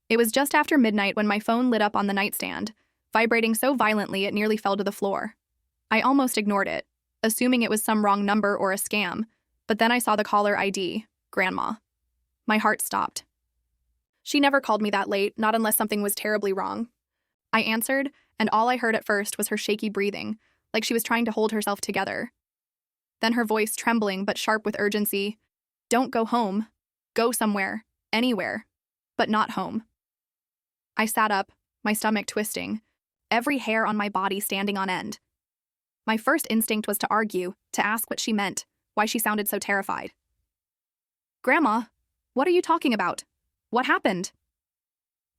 It was just after midnight when my phone lit up on the nightstand, vibrating so violently it nearly fell to the floor. I almost ignored it, assuming it was some wrong number or a scam, but then I saw the caller ID, Grandma. My heart stopped. She never called me that late, not unless something was terribly wrong. I answered, and all I heard at first was her shaky breathing, like she was trying to hold herself together. Then her voice trembling but sharp with urgency. "Don't go home. Go somewhere, anywhere, but not home." I sat up, my stomach twisting, every hair on my body standing on end. My first instinct was to argue, to ask what she meant, why she sounded so terrified. "Grandma, what are you talking about? What happened?"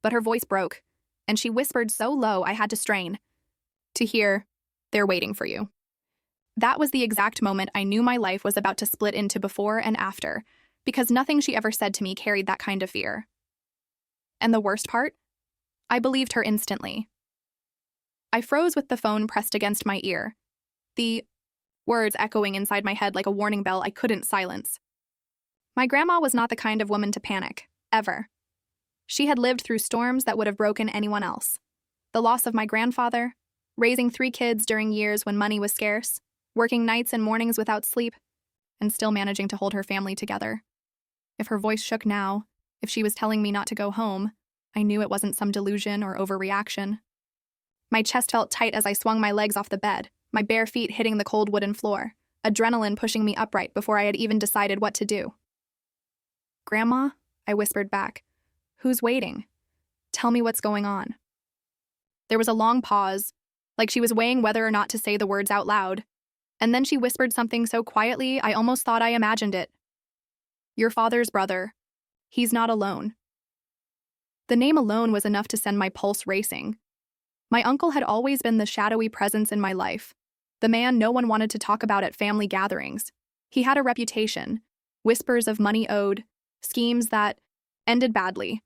But her voice broke, and she whispered so low I had to strain. To hear, "They're waiting for you." That was the exact moment I knew my life was about to split into before and after, because nothing she ever said to me carried that kind of fear. And the worst part? I believed her instantly. I froze with the phone pressed against my ear, the words echoing inside my head like a warning bell I couldn't silence. My grandma was not the kind of woman to panic, ever. She had lived through storms that would have broken anyone else. The loss of my grandfather, raising 3 kids during years when money was scarce, working nights and mornings without sleep, and still managing to hold her family together. If her voice shook now, if she was telling me not to go home, I knew it wasn't some delusion or overreaction. My chest felt tight as I swung my legs off the bed, my bare feet hitting the cold wooden floor, adrenaline pushing me upright before I had even decided what to do. "Grandma," I whispered back, "who's waiting? Tell me what's going on." There was a long pause, like she was weighing whether or not to say the words out loud, and then she whispered something so quietly I almost thought I imagined it. "Your father's brother. He's not alone." The name alone was enough to send my pulse racing. My uncle had always been the shadowy presence in my life, the man no one wanted to talk about at family gatherings. He had a reputation, whispers of money owed, schemes that ended badly,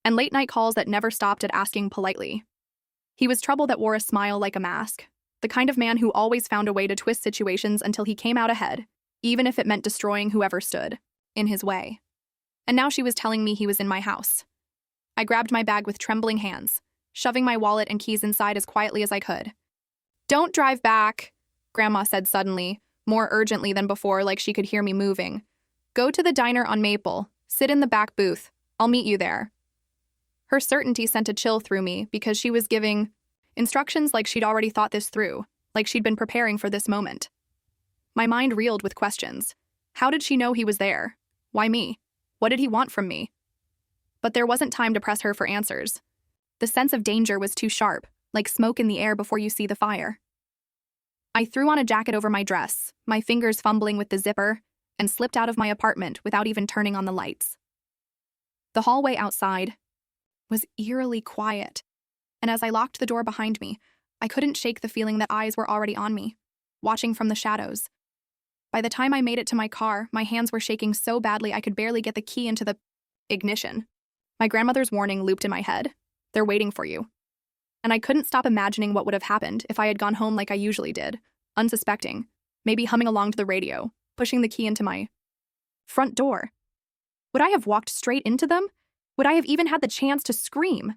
and late-night calls that never stopped at asking politely. He was trouble that wore a smile like a mask, the kind of man who always found a way to twist situations until he came out ahead, even if it meant destroying whoever stood in his way. And now she was telling me he was in my house. I grabbed my bag with trembling hands, shoving my wallet and keys inside as quietly as I could. "Don't drive back," Grandma said suddenly, more urgently than before, like she could hear me moving. "Go to the diner on Maple. Sit in the back booth. I'll meet you there." Her certainty sent a chill through me because she was giving instructions like she'd already thought this through, like she'd been preparing for this moment. My mind reeled with questions. How did she know he was there? Why me? What did he want from me? But there wasn't time to press her for answers. The sense of danger was too sharp, like smoke in the air before you see the fire. I threw on a jacket over my dress, my fingers fumbling with the zipper, and slipped out of my apartment without even turning on the lights. The hallway outside was eerily quiet, and as I locked the door behind me, I couldn't shake the feeling that eyes were already on me, watching from the shadows. By the time I made it to my car, my hands were shaking so badly I could barely get the key into the ignition. My grandmother's warning looped in my head. "They're waiting for you." And I couldn't stop imagining what would have happened if I had gone home like I usually did, unsuspecting, maybe humming along to the radio, pushing the key into my front door. Would I have walked straight into them? Would I have even had the chance to scream?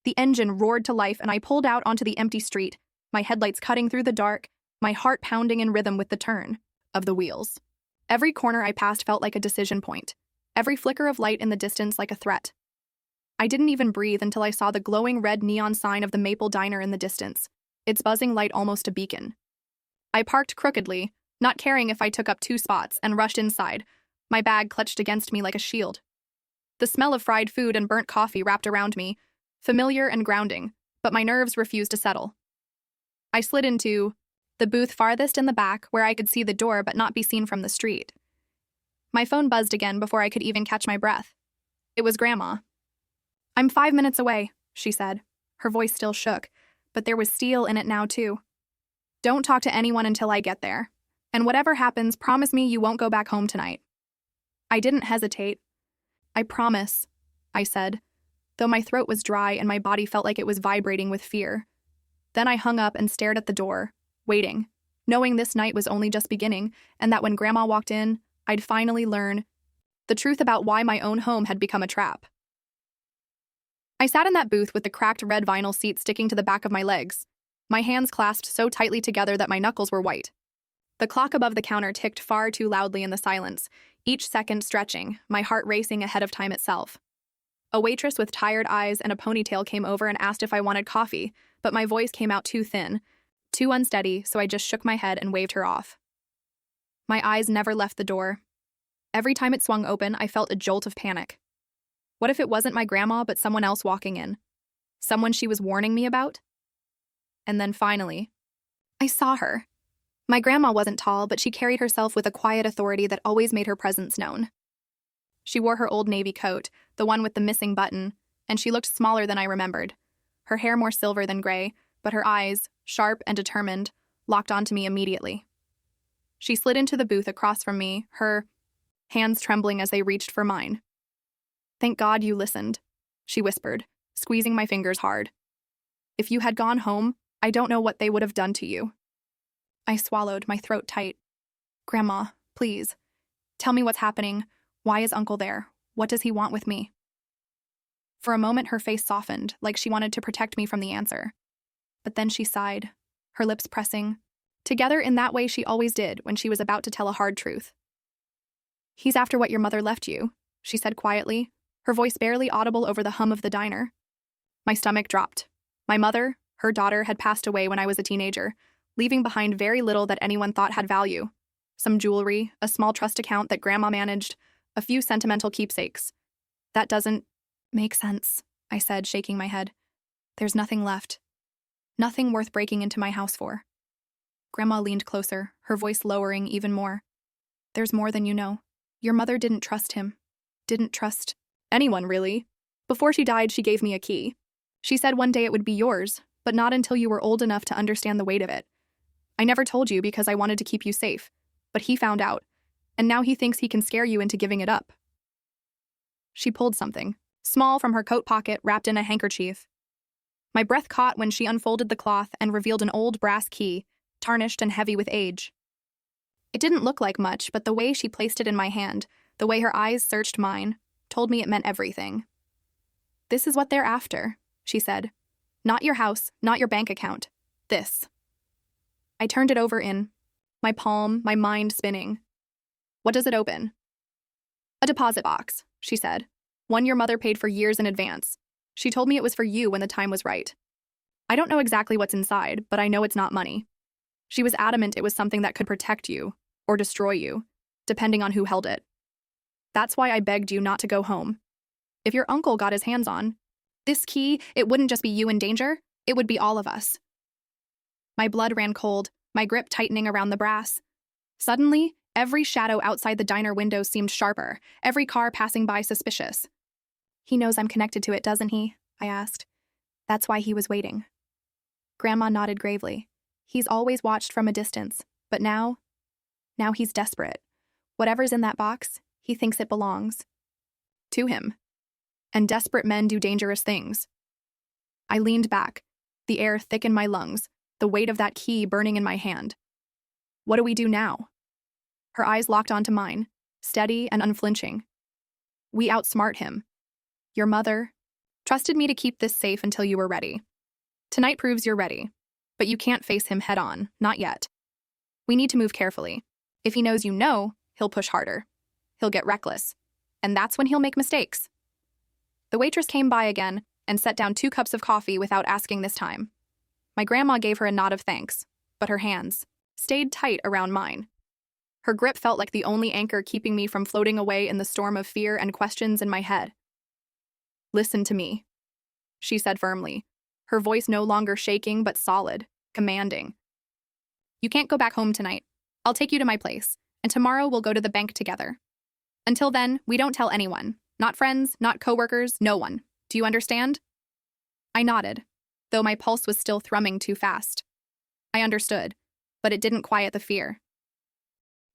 The engine roared to life and I pulled out onto the empty street, my headlights cutting through the dark, my heart pounding in rhythm with the turn of the wheels. Every corner I passed felt like a decision point, every flicker of light in the distance like a threat. I didn't even breathe until I saw the glowing red neon sign of the Maple Diner in the distance, its buzzing light almost a beacon. I parked crookedly, not caring if I took up 2 spots, and rushed inside, my bag clutched against me like a shield. The smell of fried food and burnt coffee wrapped around me, familiar and grounding, but my nerves refused to settle. I slid into the booth farthest in the back where I could see the door but not be seen from the street. My phone buzzed again before I could even catch my breath. It was Grandma. "I'm 5 minutes away," she said. Her voice still shook, but there was steel in it now too. "Don't talk to anyone until I get there. And whatever happens, promise me you won't go back home tonight." I didn't hesitate. "I promise," I said, though my throat was dry and my body felt like it was vibrating with fear. Then I hung up and stared at the door, waiting, knowing this night was only just beginning and that when Grandma walked in, I'd finally learn the truth about why my own home had become a trap. I sat in that booth with the cracked red vinyl seat sticking to the back of my legs, my hands clasped so tightly together that my knuckles were white. The clock above the counter ticked far too loudly in the silence, each second stretching, my heart racing ahead of time itself. A waitress with tired eyes and a ponytail came over and asked if I wanted coffee, but my voice came out too thin, too unsteady, so I just shook my head and waved her off. My eyes never left the door. Every time it swung open, I felt a jolt of panic. What if it wasn't my grandma, but someone else walking in? Someone she was warning me about? And then finally, I saw her. My grandma wasn't tall, but she carried herself with a quiet authority that always made her presence known. She wore her old navy coat, the one with the missing button, and she looked smaller than I remembered. Her hair more silver than gray, but her eyes, sharp and determined, locked onto me immediately. She slid into the booth across from me, her hands trembling as they reached for mine. "Thank God you listened," she whispered, squeezing my fingers hard. "If you had gone home, I don't know what they would have done to you." I swallowed, my throat tight. "Grandma, please, tell me what's happening. Why is Uncle there? What does he want with me?" For a moment, her face softened, like she wanted to protect me from the answer. But then she sighed, her lips pressing, together in that way she always did when she was about to tell a hard truth. "He's after what your mother left you," she said quietly, her voice barely audible over the hum of the diner. My stomach dropped. My mother, her daughter, had passed away when I was a teenager, leaving behind very little that anyone thought had value. Some jewelry, a small trust account that Grandma managed, a few sentimental keepsakes. "That doesn't make sense," I said, shaking my head. "There's nothing left. Nothing worth breaking into my house for." Grandma leaned closer, her voice lowering even more. "There's more than you know. Your mother didn't trust him. Didn't trust anyone, really. Before she died, she gave me a key. She said one day it would be yours, but not until you were old enough to understand the weight of it. I never told you because I wanted to keep you safe, but he found out, and now he thinks he can scare you into giving it up." She pulled something, small, from her coat pocket wrapped in a handkerchief. My breath caught when she unfolded the cloth and revealed an old brass key, tarnished and heavy with age. It didn't look like much, but the way she placed it in my hand, the way her eyes searched mine, told me it meant everything. "This is what they're after," she said. "Not your house, not your bank account. This." I turned it over in my palm, my mind spinning. "What does it open?" "A deposit box," she said. "One your mother paid for years in advance. She told me it was for you when the time was right. I don't know exactly what's inside, but I know it's not money. She was adamant it was something that could protect you, or destroy you, depending on who held it. That's why I begged you not to go home. If your uncle got his hands on this key, it wouldn't just be you in danger, it would be all of us." My blood ran cold, my grip tightening around the brass. Suddenly, every shadow outside the diner window seemed sharper, every car passing by suspicious. "He knows I'm connected to it, doesn't he?" I asked. "That's why he was waiting." Grandma nodded gravely. "He's always watched from a distance, but now he's desperate. Whatever's in that box, he thinks it belongs to him. And desperate men do dangerous things." I leaned back, the air thick in my lungs, the weight of that key burning in my hand. "What do we do now?" Her eyes locked onto mine, steady and unflinching. "We outsmart him. Your mother trusted me to keep this safe until you were ready. Tonight proves you're ready, but you can't face him head on, not yet. We need to move carefully. If he knows you know, he'll push harder. He'll get reckless, and that's when he'll make mistakes." The waitress came by again and set down 2 cups of coffee without asking this time. My grandma gave her a nod of thanks, but her hands stayed tight around mine. Her grip felt like the only anchor keeping me from floating away in the storm of fear and questions in my head. "Listen to me," she said firmly, her voice no longer shaking but solid, commanding. "You can't go back home tonight. I'll take you to my place, and tomorrow we'll go to the bank together. Until then, we don't tell anyone. Not friends, not coworkers, no one. Do you understand?" I nodded, though my pulse was still thrumming too fast. I understood, but it didn't quiet the fear.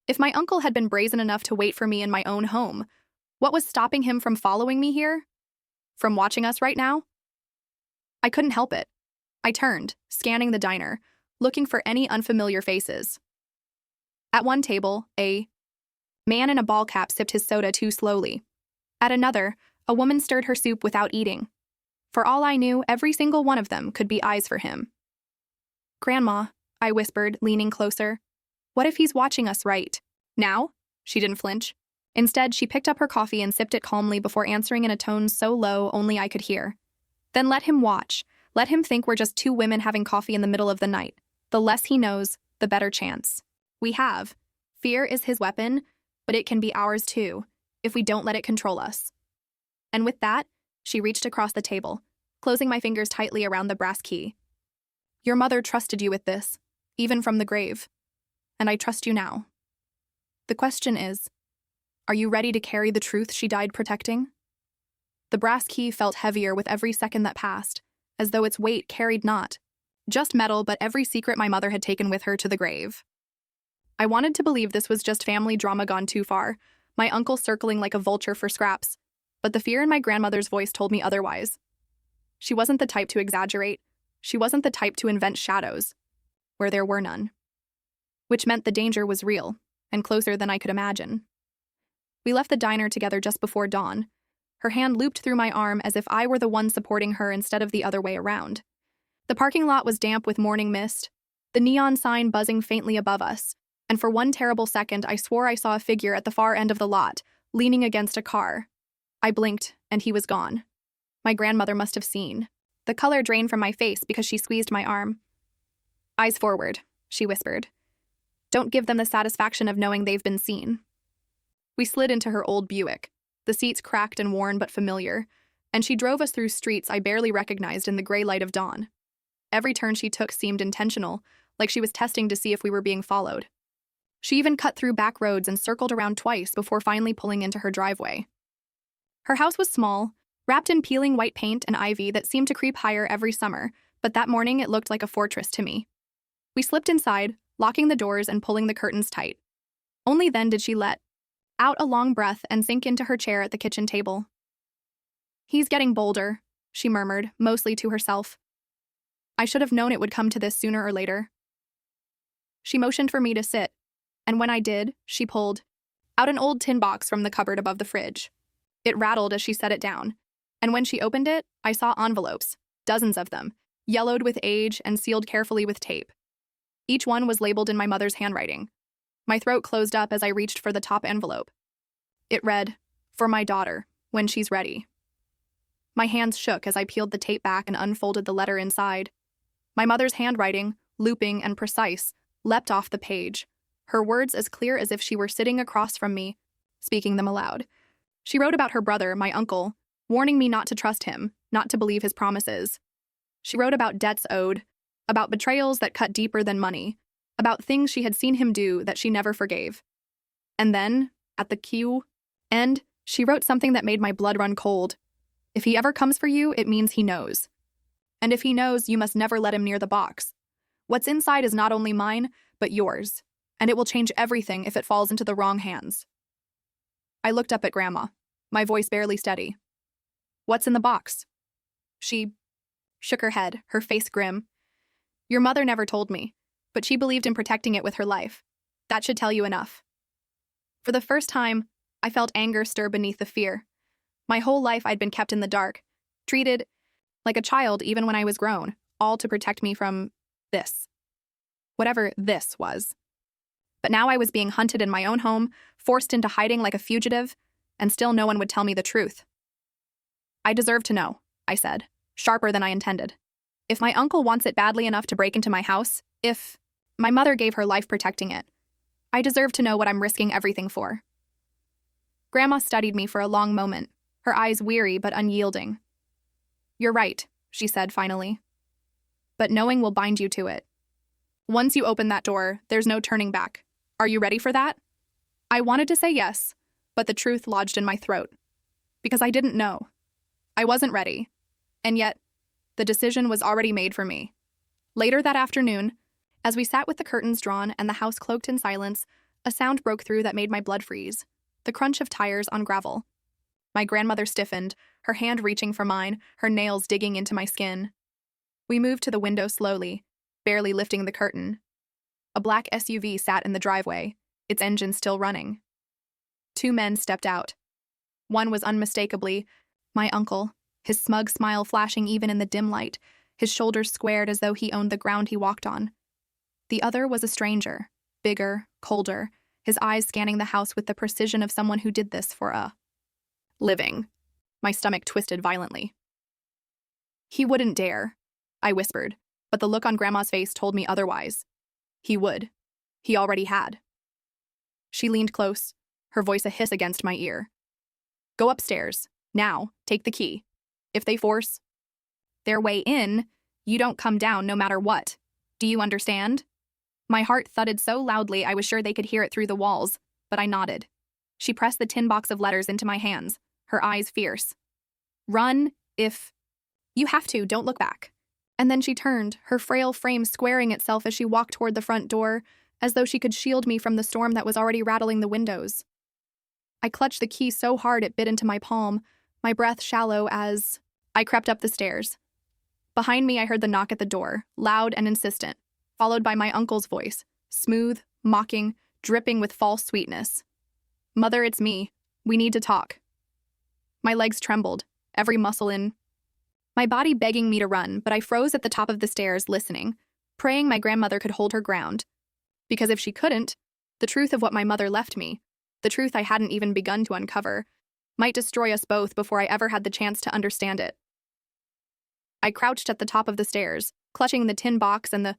If my uncle had been brazen enough to wait for me in my own home, what was stopping him from following me here? From watching us right now? I couldn't help it. I turned, scanning the diner, looking for any unfamiliar faces. At one table, a man in a ball cap sipped his soda too slowly. At another, a woman stirred her soup without eating. For all I knew, every single one of them could be eyes for him. "Grandma," I whispered, leaning closer. "What if he's watching us right now?" She didn't flinch. Instead, she picked up her coffee and sipped it calmly before answering in a tone so low only I could hear. "Then let him watch. Let him think we're just two women having coffee in the middle of the night. The less he knows, the better chance we have. Fear is his weapon, but it can be ours too, if we don't let it control us." And with that, she reached across the table, closing my fingers tightly around the brass key. "Your mother trusted you with this, even from the grave. And I trust you now. The question is, are you ready to carry the truth she died protecting?" The brass key felt heavier with every second that passed, as though its weight carried not just metal, but every secret my mother had taken with her to the grave. I wanted to believe this was just family drama gone too far, my uncle circling like a vulture for scraps, but the fear in my grandmother's voice told me otherwise. She wasn't the type to exaggerate. She wasn't the type to invent shadows, where there were none. Which meant the danger was real, and closer than I could imagine. We left the diner together just before dawn. Her hand looped through my arm as if I were the one supporting her instead of the other way around. The parking lot was damp with morning mist, the neon sign buzzing faintly above us, and for one terrible second I swore I saw a figure at the far end of the lot, leaning against a car. I blinked, and he was gone. My grandmother must have seen. The color drained from my face because she squeezed my arm. "Eyes forward," she whispered. "Don't give them the satisfaction of knowing they've been seen." We slid into her old Buick, the seats cracked and worn but familiar, and she drove us through streets I barely recognized in the gray light of dawn. Every turn she took seemed intentional, like she was testing to see if we were being followed. She even cut through back roads and circled around twice before finally pulling into her driveway. Her house was small, wrapped in peeling white paint and ivy that seemed to creep higher every summer, but that morning it looked like a fortress to me. We slipped inside, locking the doors and pulling the curtains tight. Only then did she let out a long breath and sink into her chair at the kitchen table. "He's getting bolder," she murmured, mostly to herself. "I should have known it would come to this sooner or later." She motioned for me to sit, and when I did, she pulled out an old tin box from the cupboard above the fridge. It rattled as she set it down, and when she opened it, I saw envelopes, dozens of them, yellowed with age and sealed carefully with tape. Each one was labeled in my mother's handwriting. My throat closed up as I reached for the top envelope. It read, "For my daughter, when she's ready." My hands shook as I peeled the tape back and unfolded the letter inside. My mother's handwriting, looping and precise, leapt off the page, her words as clear as if she were sitting across from me, speaking them aloud. She wrote about her brother, my uncle, warning me not to trust him, not to believe his promises. She wrote about debts owed, about betrayals that cut deeper than money, about things she had seen him do that she never forgave. And then, at the Q end, she wrote something that made my blood run cold. "If he ever comes for you, it means he knows. And if he knows, you must never let him near the box. What's inside is not only mine, but yours, and it will change everything if it falls into the wrong hands." I looked up at Grandma, my voice barely steady. "What's in the box?" She shook her head, her face grim. "Your mother never told me, but she believed in protecting it with her life. That should tell you enough." For the first time, I felt anger stir beneath the fear. My whole life I'd been kept in the dark, treated like a child even when I was grown, all to protect me from this. Whatever this was. But now I was being hunted in my own home, forced into hiding like a fugitive, and still no one would tell me the truth. "I deserve to know," I said, sharper than I intended. "If my uncle wants it badly enough to break into my house, if my mother gave her life protecting it, I deserve to know what I'm risking everything for." Grandma studied me for a long moment, her eyes weary but unyielding. "You're right," she said finally. "But knowing will bind you to it. Once you open that door, there's no turning back. Are you ready for that?" I wanted to say yes, but the truth lodged in my throat. Because I didn't know. I wasn't ready. And yet, the decision was already made for me. Later that afternoon, as we sat with the curtains drawn and the house cloaked in silence, a sound broke through that made my blood freeze. The crunch of tires on gravel. My grandmother stiffened, her hand reaching for mine, her nails digging into my skin. We moved to the window slowly, barely lifting the curtain. A black SUV sat in the driveway, its engine still running. Two men stepped out. One was unmistakably my uncle, his smug smile flashing even in the dim light, his shoulders squared as though he owned the ground he walked on. The other was a stranger, bigger, colder, his eyes scanning the house with the precision of someone who did this for a living. My stomach twisted violently. He wouldn't dare, I whispered, but the look on Grandma's face told me otherwise. He would. He already had. She leaned close, her voice a hiss against my ear. Go upstairs. Now, take the key. If they force their way in, you don't come down no matter what. Do you understand? My heart thudded so loudly I was sure they could hear it through the walls, but I nodded. She pressed the tin box of letters into my hands, her eyes fierce. Run, if you have to, don't look back. And then she turned, her frail frame squaring itself as she walked toward the front door, as though she could shield me from the storm that was already rattling the windows. I clutched the key so hard it bit into my palm, my breath shallow as I crept up the stairs. Behind me, I heard the knock at the door, loud and insistent, followed by my uncle's voice, smooth, mocking, dripping with false sweetness. Mother, it's me. We need to talk. My legs trembled, every muscle in my body begging me to run, but I froze at the top of the stairs, listening, praying my grandmother could hold her ground. Because if she couldn't, the truth of what my mother left me, the truth I hadn't even begun to uncover, might destroy us both before I ever had the chance to understand it. I crouched at the top of the stairs, clutching the tin box and the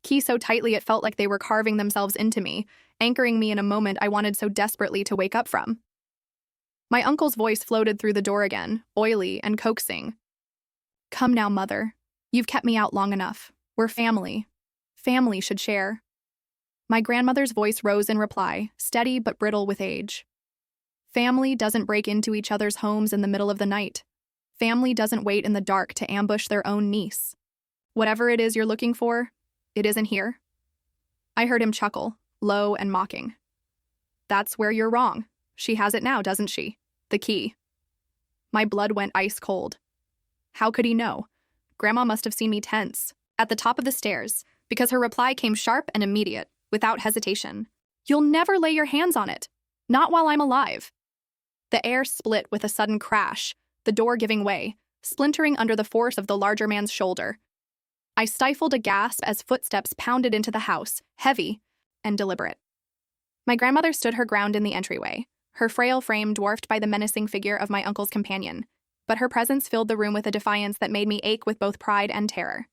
key so tightly it felt like they were carving themselves into me, anchoring me in a moment I wanted so desperately to wake up from. My uncle's voice floated through the door again, oily and coaxing. Come now, Mother. You've kept me out long enough. We're family. Family should share. My grandmother's voice rose in reply, steady but brittle with age. Family doesn't break into each other's homes in the middle of the night. Family doesn't wait in the dark to ambush their own niece. Whatever it is you're looking for, it isn't here. I heard him chuckle, low and mocking. That's where you're wrong. She has it now, doesn't she? The key. My blood went ice cold. How could he know? Grandma must have seen me tense, at the top of the stairs, because her reply came sharp and immediate, without hesitation. You'll never lay your hands on it. Not while I'm alive. The air split with a sudden crash, the door giving way, splintering under the force of the larger man's shoulder. I stifled a gasp as footsteps pounded into the house, heavy and deliberate. My grandmother stood her ground in the entryway, her frail frame dwarfed by the menacing figure of my uncle's companion, but her presence filled the room with a defiance that made me ache with both pride and terror.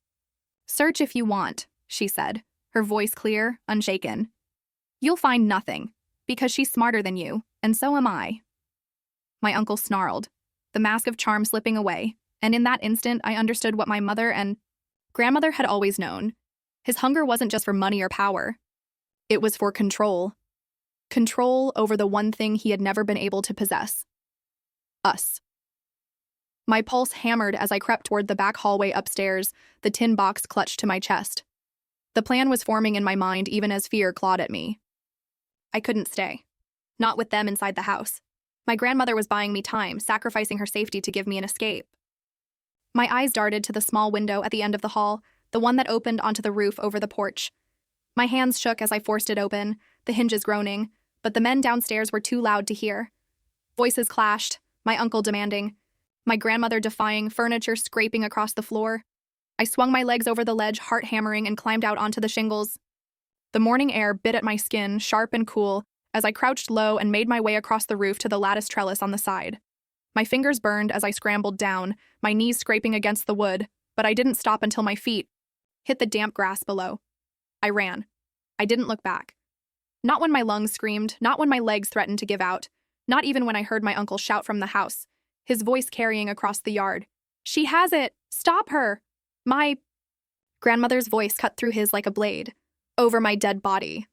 Search if you want, she said, her voice clear, unshaken. You'll find nothing, because she's smarter than you, and so am I. My uncle snarled, the mask of charm slipping away, and in that instant I understood what my mother and grandmother had always known. His hunger wasn't just for money or power. It was for control. Control over the one thing he had never been able to possess. Us. My pulse hammered as I crept toward the back hallway upstairs, the tin box clutched to my chest. The plan was forming in my mind even as fear clawed at me. I couldn't stay. Not with them inside the house. My grandmother was buying me time, sacrificing her safety to give me an escape. My eyes darted to the small window at the end of the hall, the one that opened onto the roof over the porch. My hands shook as I forced it open, the hinges groaning, but the men downstairs were too loud to hear. Voices clashed, my uncle demanding, my grandmother defying, furniture scraping across the floor. I swung my legs over the ledge, heart hammering, and climbed out onto the shingles. The morning air bit at my skin, sharp and cool, as I crouched low and made my way across the roof to the lattice trellis on the side. My fingers burned as I scrambled down, my knees scraping against the wood, but I didn't stop until my feet hit the damp grass below. I ran. I didn't look back. Not when my lungs screamed, not when my legs threatened to give out, not even when I heard my uncle shout from the house, his voice carrying across the yard. She has it! Stop her! My grandmother's voice cut through his like a blade, over my dead body.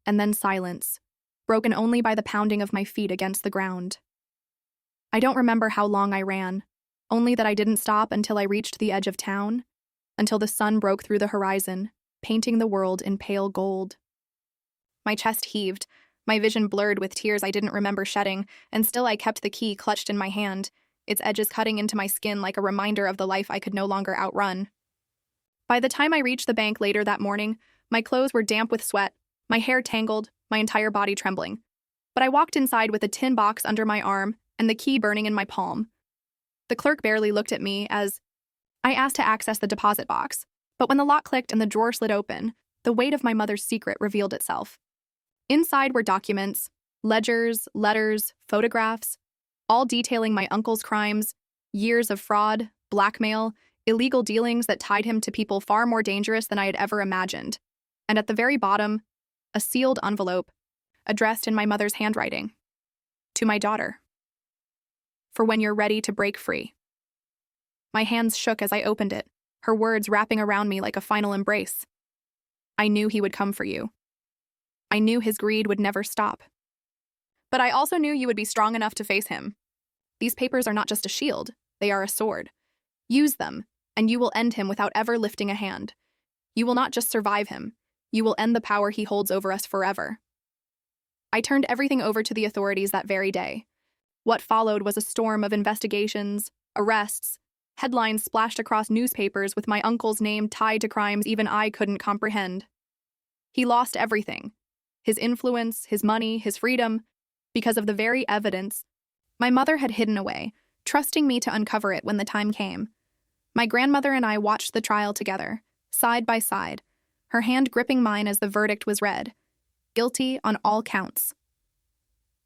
And then silence, broken only by the pounding of my feet against the ground. I don't remember how long I ran, only that I didn't stop until I reached the edge of town, until the sun broke through the horizon, painting the world in pale gold. My chest heaved, my vision blurred with tears I didn't remember shedding, and still I kept the key clutched in my hand, its edges cutting into my skin like a reminder of the life I could no longer outrun. By the time I reached the bank later that morning, my clothes were damp with sweat, my hair tangled, my entire body trembling. But I walked inside with a tin box under my arm and the key burning in my palm. The clerk barely looked at me as I asked to access the deposit box, but when the lock clicked and the drawer slid open, the weight of my mother's secret revealed itself. Inside were documents, ledgers, letters, photographs, all detailing my uncle's crimes, years of fraud, blackmail, illegal dealings that tied him to people far more dangerous than I had ever imagined. And at the very bottom, a sealed envelope, addressed in my mother's handwriting. To my daughter. For when you're ready to break free. My hands shook as I opened it, her words wrapping around me like a final embrace. I knew he would come for you. I knew his greed would never stop. But I also knew you would be strong enough to face him. These papers are not just a shield, they are a sword. Use them, and you will end him without ever lifting a hand. You will not just survive him, you will end the power he holds over us forever. I turned everything over to the authorities that very day. What followed was a storm of investigations, arrests, headlines splashed across newspapers with my uncle's name tied to crimes even I couldn't comprehend. He lost everything. His influence, his money, his freedom, because of the very evidence my mother had hidden away, trusting me to uncover it when the time came. My grandmother and I watched the trial together, side by side, her hand gripping mine as the verdict was read. Guilty on all counts.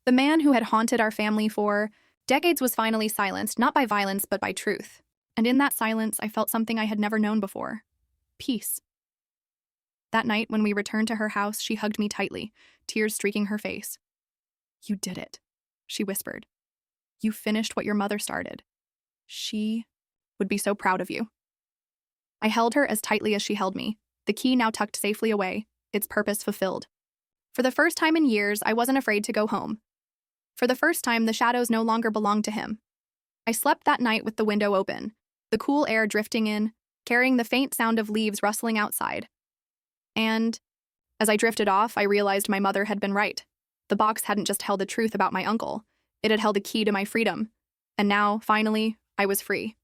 The man who had haunted our family for decades was finally silenced, not by violence but by truth. And in that silence, I felt something I had never known before. Peace. That night, when we returned to her house, she hugged me tightly, tears streaking her face. You did it, she whispered. You finished what your mother started. She would be so proud of you. I held her as tightly as she held me, the key now tucked safely away, its purpose fulfilled. For the first time in years, I wasn't afraid to go home. For the first time, the shadows no longer belonged to him. I slept that night with the window open, the cool air drifting in, carrying the faint sound of leaves rustling outside. And as I drifted off, I realized my mother had been right. The box hadn't just held the truth about my uncle. It had held a key to my freedom. And now, finally, I was free.